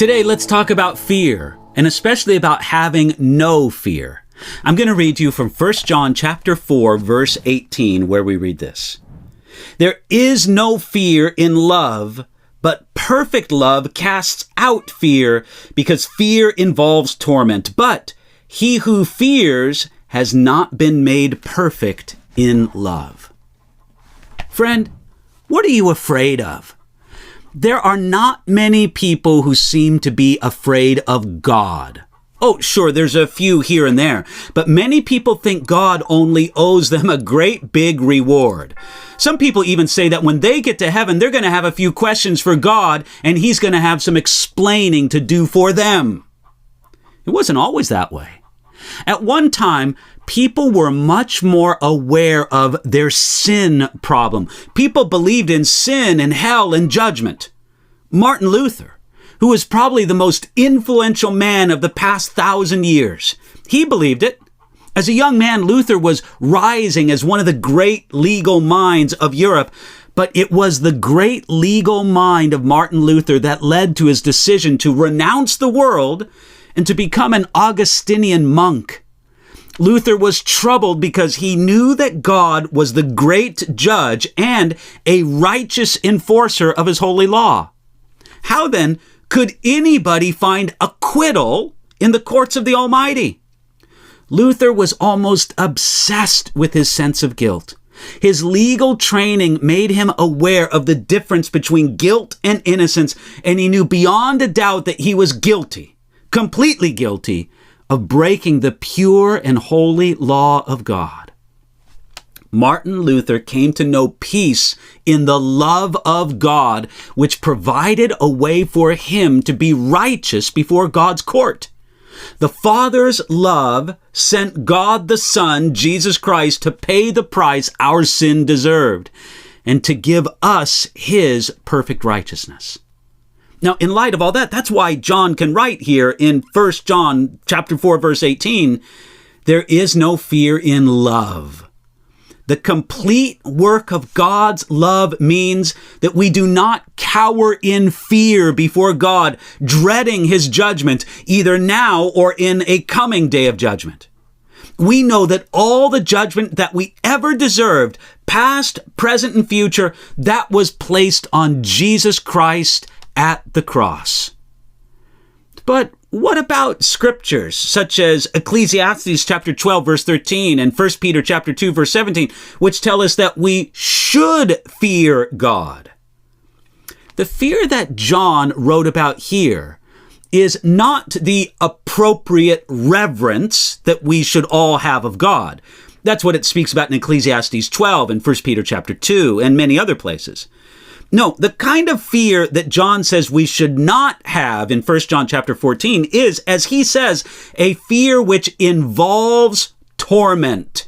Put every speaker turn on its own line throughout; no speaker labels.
Today, let's talk about fear, and especially about having no fear. I'm going to read to you from First John chapter 4, verse 18, where we read this. There is no fear in love, but perfect love casts out fear, because fear involves torment. But he who fears has not been made perfect in love. Friend, what are you afraid of? There are not many people who seem to be afraid of God. Oh, sure, there's a few here and there, but many people think God only owes them a great big reward. Some people even say that when they get to heaven, they're going to have a few questions for God, and he's going to have some explaining to do for them. It wasn't always that way. At one time, people were much more aware of their sin problem. People believed in sin and hell and judgment. Martin Luther, who was probably the most influential man of the past 1,000 years, he believed it. As a young man, Luther was rising as one of the great legal minds of Europe, but it was the great legal mind of Martin Luther that led to his decision to renounce the world and to become an Augustinian monk. Luther was troubled because he knew that God was the great judge and a righteous enforcer of his holy law. How then could anybody find acquittal in the courts of the Almighty? Luther was almost obsessed with his sense of guilt. His legal training made him aware of the difference between guilt and innocence, and he knew beyond a doubt that he was guilty, completely guilty, of breaking the pure and holy law of God. Martin Luther came to know peace in the love of God, which provided a way for him to be righteous before God's court. The Father's love sent God the Son, Jesus Christ, to pay the price our sin deserved and to give us his perfect righteousness. Now, in light of all that, that's why John can write here in First John chapter 4, verse 18, there is no fear in love. The complete work of God's love means that we do not cower in fear before God, dreading his judgment, either now or in a coming day of judgment. We know that all the judgment that we ever deserved, past, present, and future, that was placed on Jesus Christ at the cross. But what about scriptures such as Ecclesiastes chapter 12 verse 13 and 1 Peter chapter 2 verse 17, which tell us that we should fear God? The fear that John wrote about here is not the appropriate reverence that we should all have of God. That's what it speaks about in Ecclesiastes 12 and 1 Peter chapter 2 and many other places. No, the kind of fear that John says we should not have in 1 John chapter 14 is, as he says, a fear which involves torment.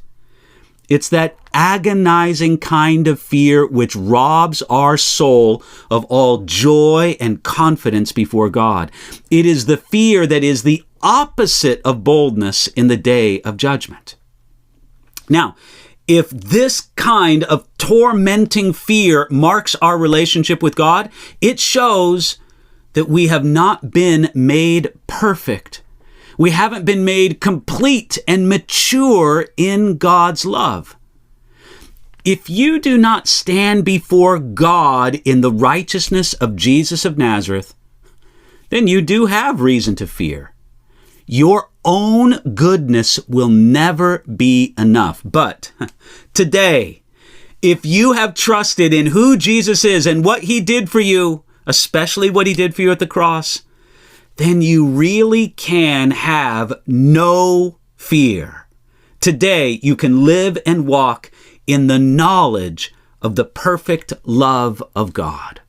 It's that agonizing kind of fear which robs our soul of all joy and confidence before God. It is the fear that is the opposite of boldness in the day of judgment. Now, if this kind of tormenting fear marks our relationship with God, it shows that we have not been made perfect. We haven't been made complete and mature in God's love. If you do not stand before God in the righteousness of Jesus of Nazareth, then you do have reason to fear. Your own goodness will never be enough. But today, if you have trusted in who Jesus is and what he did for you, especially what he did for you at the cross, then you really can have no fear. Today, you can live and walk in the knowledge of the perfect love of God.